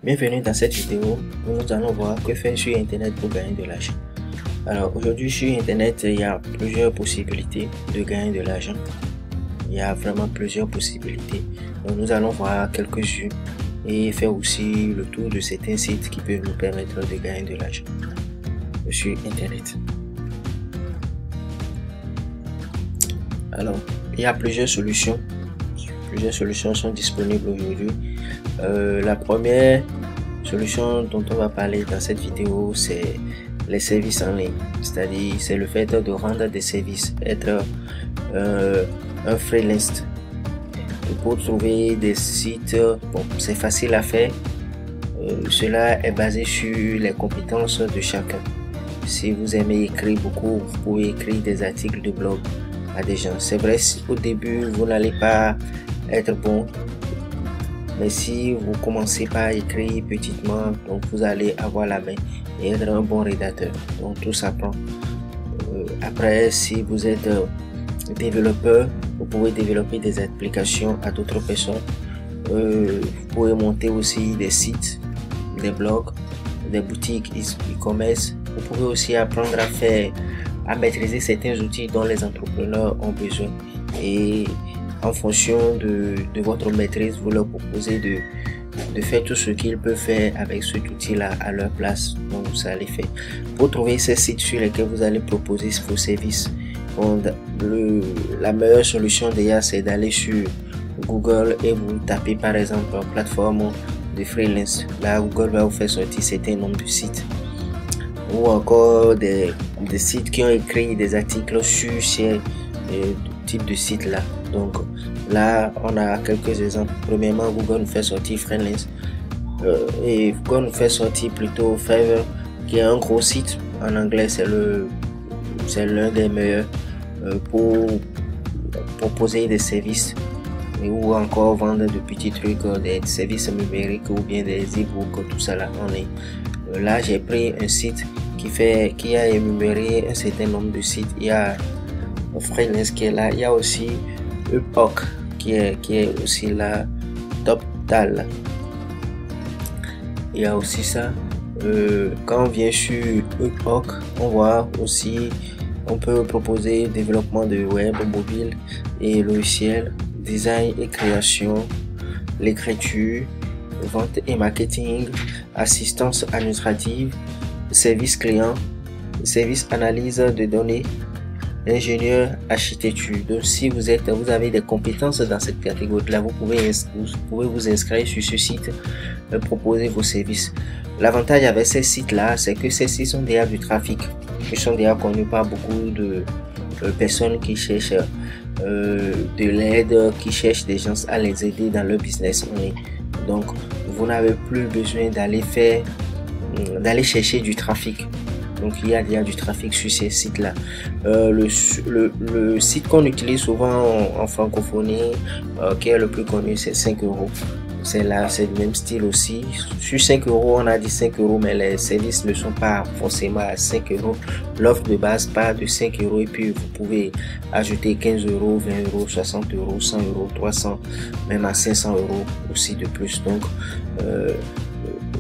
Bienvenue dans cette vidéo où nous allons voir que faire sur internet pour gagner de l'argent. Alors aujourd'hui sur internet il y a plusieurs possibilités de gagner de l'argent. Il y a vraiment plusieurs possibilités. Donc nous allons voir quelques-unes et faire aussi le tour de certains sites qui peuvent nous permettre de gagner de l'argent sur internet. Alors il y a plusieurs solutions. Plusieurs solutions sont disponibles aujourd'hui. La première solution dont on va parler dans cette vidéo, c'est les services en ligne. C'est-à-dire, c'est le fait de rendre des services, être un freelance. Pour trouver des sites, bon, c'est facile à faire. Cela est basé sur les compétences de chacun. Si vous aimez écrire beaucoup, vous pouvez écrire des articles de blog à des gens. C'est vrai, au début, vous n'allez pas être bon, mais si vous commencez par écrire petitement, donc vous allez avoir la main et être un bon rédacteur. Donc tout s'apprend. Après, si vous êtes développeur, vous pouvez développer des applications à d'autres personnes. Vous pouvez monter aussi des sites, des blogs, des boutiques e-commerce. Vous pouvez aussi apprendre à maîtriser certains outils dont les entrepreneurs ont besoin. Et en fonction de votre maîtrise, vous leur proposez de faire tout ce qu'ils peuvent faire avec cet outil-là à leur place. Donc, ça les fait. Pour trouver ces sites sur lesquels vous allez proposer vos services, la meilleure solution déjà, c'est d'aller sur Google et vous tapez par exemple plateforme de freelance. Là, Google va vous faire sortir certains nombres de sites. Ou encore des sites qui ont écrit des articles sur ces types de sites là. Donc là on a quelques exemples. Premièrement, Google nous fait sortir freelance et Google nous fait sortir plutôt Fiverr, qui est un gros site. En anglais, c'est l'un des meilleurs pour proposer des services ou encore vendre de petits trucs, des services numériques ou bien des e-books, tout ça là. Là j'ai pris un site qui a énuméré un certain nombre de sites. Il y a freelance qui est là, il y a aussi Upwork qui est aussi là, TopTal. Il y a aussi ça. Quand on vient sur Upwork, on voit aussi, on peut proposer développement de web mobile et logiciel, design et création, l'écriture, vente et marketing, assistance administrative, service client, service analyse de données, ingénieur architecture. Donc si vous avez des compétences dans cette catégorie là, vous pouvez vous inscrire sur ce site, proposer vos services. L'avantage avec ces sites là, c'est que ces sites sont déjà du trafic, ils sont déjà connus par beaucoup de personnes qui cherchent de l'aide, qui cherchent des gens à les aider dans leur business en ligne. Donc vous n'avez plus besoin d'aller chercher du trafic. Donc il y a déjà du trafic sur ces sites là. Le site qu'on utilise souvent en francophonie, qui est le plus connu, c'est 5 €. C'est là, c'est le même style aussi. Sur 5 €, on a dit 5 €, mais les services ne sont pas forcément à 5 €. L'offre de base part de 5 € et puis vous pouvez ajouter 15 €, 20 €, 60 €, 100 €, 300, même à 500 € aussi de plus. Donc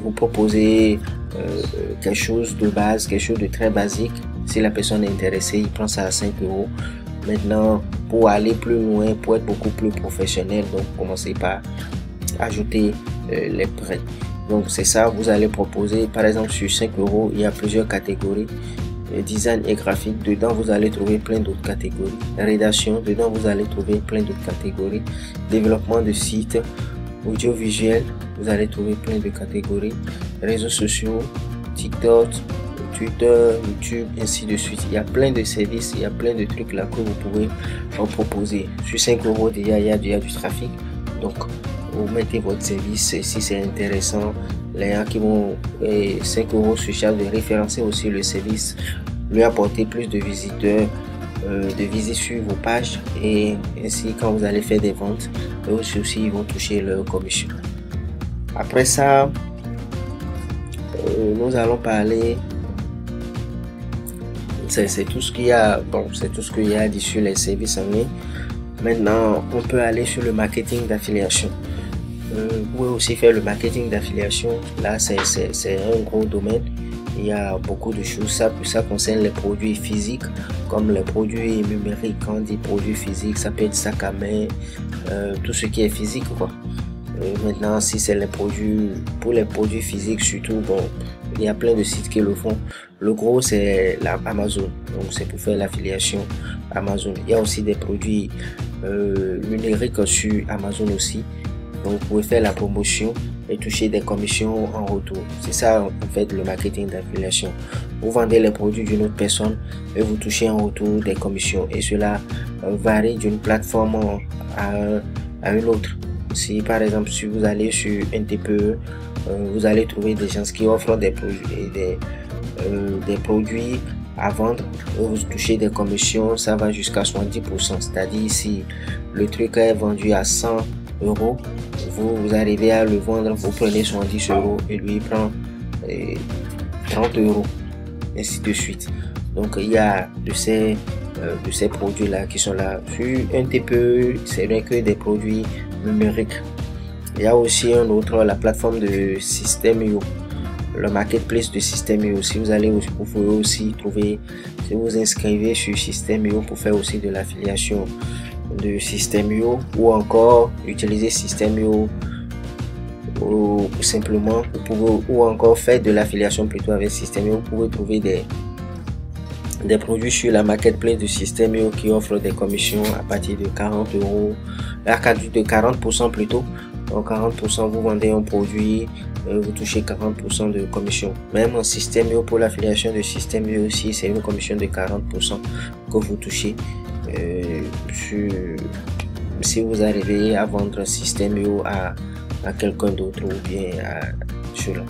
vous proposez quelque chose de base, quelque chose de très basique. Si la personne est intéressée, il prend ça à 5 €. Maintenant, pour aller plus loin, pour être beaucoup plus professionnel, donc commencez par ajouter les prix. Donc c'est ça, vous allez proposer par exemple sur 5 €, il y a plusieurs catégories. Design et graphique, dedans vous allez trouver plein d'autres catégories. Rédaction, dedans vous allez trouver plein d'autres catégories. Développement de sites, audiovisuel, vous allez trouver plein de catégories. Réseaux sociaux, TikTok, Twitter, YouTube, ainsi de suite. Il y a plein de services, il y a plein de trucs là que vous pouvez proposer. Sur 5 € déjà, il y a déjà du trafic. Donc vous mettez votre service et si c'est intéressant, les gens qui vont 5 € se chargent de référencer aussi le service, lui apporter plus de visiteurs, de visites sur vos pages, et ainsi quand vous allez faire des ventes, eux aussi ils vont toucher leur commission. Après ça, nous allons parler, c'est tout ce qu'il y a, bon, c'est tout ce qu'il y a dit sur les services en ligne. Maintenant, on peut aller sur le marketing d'affiliation. Vous pouvez aussi faire le marketing d'affiliation. Là, c'est un gros domaine. Il y a beaucoup de choses. Ça concerne les produits physiques comme les produits numériques. Quand on dit produits physiques, ça peut être sac à main, tout ce qui est physique, quoi. Maintenant, si c'est les produits, pour les produits physiques surtout, bon, il y a plein de sites qui le font. Le gros, c'est Amazon. Donc, c'est pour faire l'affiliation Amazon. Il y a aussi des produits numériques sur Amazon aussi. Donc, vous pouvez faire la promotion et toucher des commissions en retour. C'est ça, en fait, le marketing d'affiliation. Vous vendez les produits d'une autre personne et vous touchez en retour des commissions. Et cela varie d'une plateforme à une autre. Si, par exemple, si vous allez sur un TPE, vous allez trouver des gens qui offrent des produits à vendre, vous touchez des commissions, ça va jusqu'à 70%. C'est-à-dire, si le truc est vendu à 100 euros, vous arrivez à le vendre, vous prenez 70 euros et lui prend 30 euros, ainsi de suite. Donc, il y a de ces produits-là qui sont là. Sur un TPE, c'est rien que des produits numériques. Il y a aussi un autre, la plateforme de System.io, le marketplace de System.io. Si vous allez, vous pouvez aussi trouver, si vous inscrivez sur System.io pour faire aussi de l'affiliation de System.io, ou encore utiliser System.io ou simplement ou encore faire de l'affiliation plutôt avec System.io. Vous pouvez trouver des produits sur la marketplace de System.io qui offre des commissions à partir de 40 euros, de 40% plutôt. Donc 40%, vous vendez un produit, vous touchez 40% de commission. Même en System.io, pour l'affiliation de System.io aussi, c'est une commission de 40% que vous touchez si vous arrivez à vendre System.io à quelqu'un d'autre ou bien à cela.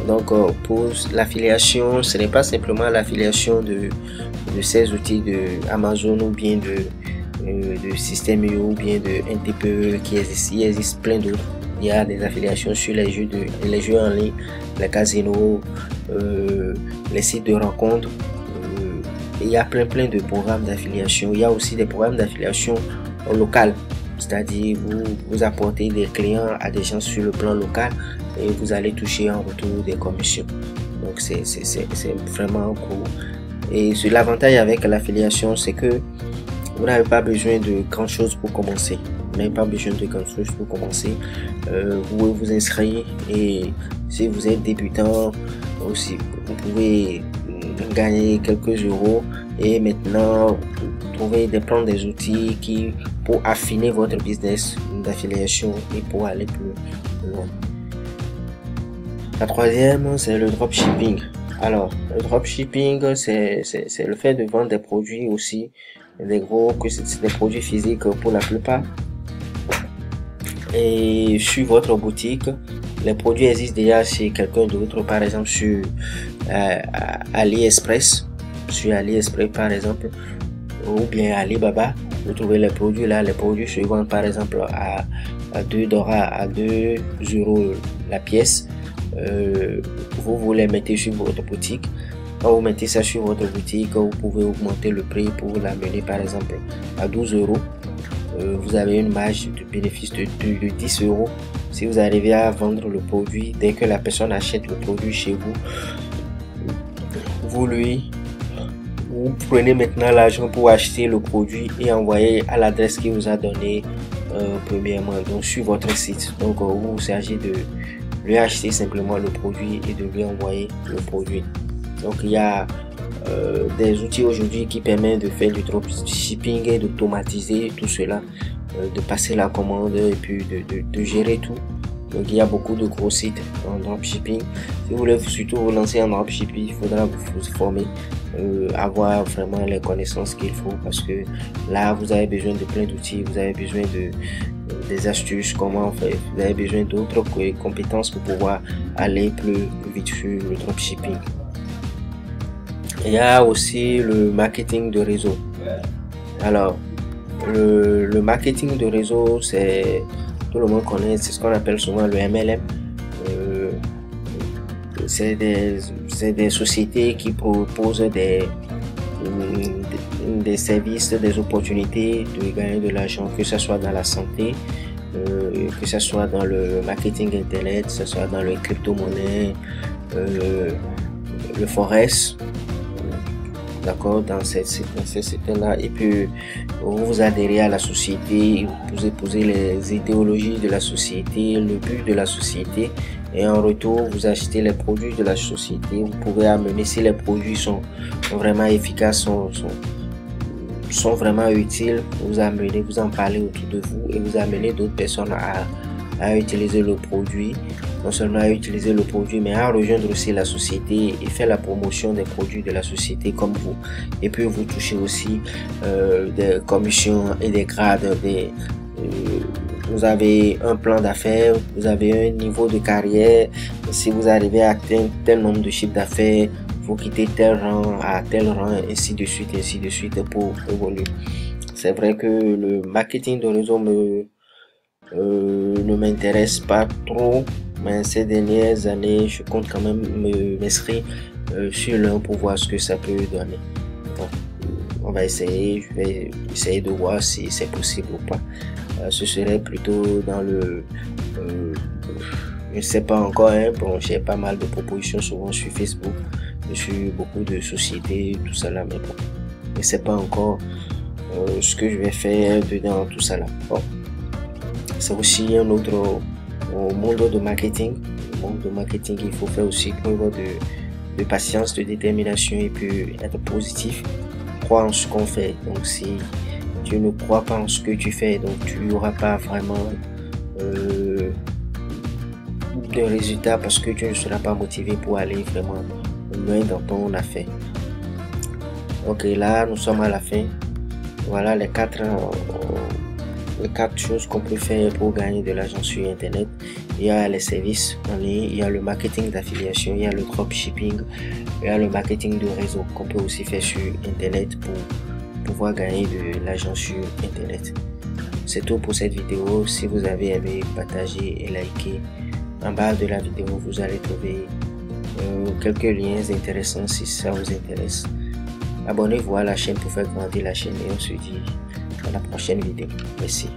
Donc pour l'affiliation, ce n'est pas simplement l'affiliation de ces outils de Amazon ou bien de System.io ou bien de NTPE qui existent. Il existe plein d'autres. Il y a des affiliations sur les jeux en ligne, les casinos, les sites de rencontres. Il y a plein de programmes d'affiliation. Il y a aussi des programmes d'affiliation local, c'est-à-dire vous apportez des clients à des gens sur le plan local et vous allez toucher en retour des commissions. Donc c'est vraiment cool. Et l'avantage avec l'affiliation, c'est que vous n'avez pas besoin de grand chose pour commencer. Vous n'avez pas besoin de grand chose pour commencer. Vous pouvez vous inscrire et si vous êtes débutant aussi, vous pouvez gagner quelques euros et maintenant prendre des outils pour affiner votre business d'affiliation et pour aller plus loin. La troisième, c'est le dropshipping. Alors, le dropshipping, c'est le fait de vendre des produits aussi, c'est des produits physiques pour la plupart. Et sur votre boutique, les produits existent déjà chez quelqu'un d'autre, par exemple sur AliExpress. Sur AliExpress par exemple, ou bien Alibaba, vous trouvez les produits là. Les produits se vendent par exemple à 2 euros la pièce. Vous les mettez sur votre boutique. Quand vous mettez ça sur votre boutique, vous pouvez augmenter le prix pour l'amener par exemple à 12 euros. Vous avez une marge de bénéfice de 10 euros. Si vous arrivez à vendre le produit, dès que la personne achète le produit chez vous, vous prenez maintenant l'argent pour acheter le produit et envoyer à l'adresse qu'il vous a donné premièrement, donc sur votre site. Donc vous s'agit de lui acheter simplement le produit et de lui envoyer le produit. Donc il y a des outils aujourd'hui qui permettent de faire du dropshipping et d'automatiser tout cela, de passer la commande et puis de gérer tout. Donc il y a beaucoup de gros sites en dropshipping. Si vous voulez surtout vous lancer en dropshipping, il faudra vous former, avoir vraiment les connaissances qu'il faut, parce que là vous avez besoin de plein d'outils, vous avez besoin des astuces, comment faire, vous avez besoin d'autres compétences pour pouvoir aller plus vite sur le dropshipping. Il y a aussi le marketing de réseau. Alors le marketing de réseau, tout le monde connaît, c'est ce qu'on appelle souvent le MLM. C'est des sociétés qui proposent des services, des opportunités de gagner de l'argent, que ce soit dans la santé, que ce soit dans le marketing internet, que ce soit dans les crypto-monnaies, le forex, d'accord, dans ces secteurs-là. Et puis, vous adhérez à la société, vous épousez les idéologies de la société, le but de la société, et en retour, vous achetez les produits de la société. Vous pouvez amener, si les produits sont vraiment efficaces, sont vraiment utiles, vous amenez, vous en parlez autour de vous et vous amenez d'autres personnes à utiliser le produit, non seulement à utiliser le produit, mais à rejoindre aussi la société et faire la promotion des produits de la société comme vous. Et puis vous touchez aussi des commissions et des grades, vous avez un plan d'affaires, vous avez un niveau de carrière. Si vous arrivez à atteindre tel nombre de chiffres d'affaires, vous quittez tel rang à tel rang, ainsi de suite pour évoluer. C'est vrai que le marketing de réseau ne m'intéresse pas trop, mais ces dernières années, je compte quand même m'inscrire sur l'un pour voir ce que ça peut donner. Donc, on va essayer, je vais essayer de voir si c'est possible ou pas. Ce serait plutôt dans le je ne sais pas encore, hein. Bon, j'ai pas mal de propositions souvent sur Facebook, sur beaucoup de sociétés, tout ça là, mais bon, je ne sais pas encore ce que je vais faire dedans tout ça là. Bon, c'est aussi un autre monde de marketing. Au monde de marketing, il faut faire aussi preuve de patience, de détermination et puis être positif, croire en ce qu'on fait. Donc si tu ne crois pas en ce que tu fais, donc tu n'auras pas vraiment de résultats parce que tu ne seras pas motivé pour aller vraiment loin dans ton affaire. Ok, là nous sommes à la fin. Voilà les quatre choses qu'on peut faire pour gagner de l'argent sur internet. Il y a les services en ligne, il y a le marketing d'affiliation, il y a le dropshipping, il y a le marketing de réseau qu'on peut aussi faire sur internet pour pouvoir gagner de l'argent sur internet. C'est tout pour cette vidéo. Si vous avez aimé, partagez et likez. En bas de la vidéo, vous allez trouver quelques liens intéressants si ça vous intéresse. Abonnez-vous à la chaîne pour faire grandir la chaîne et on se dit à la prochaine vidéo. Merci.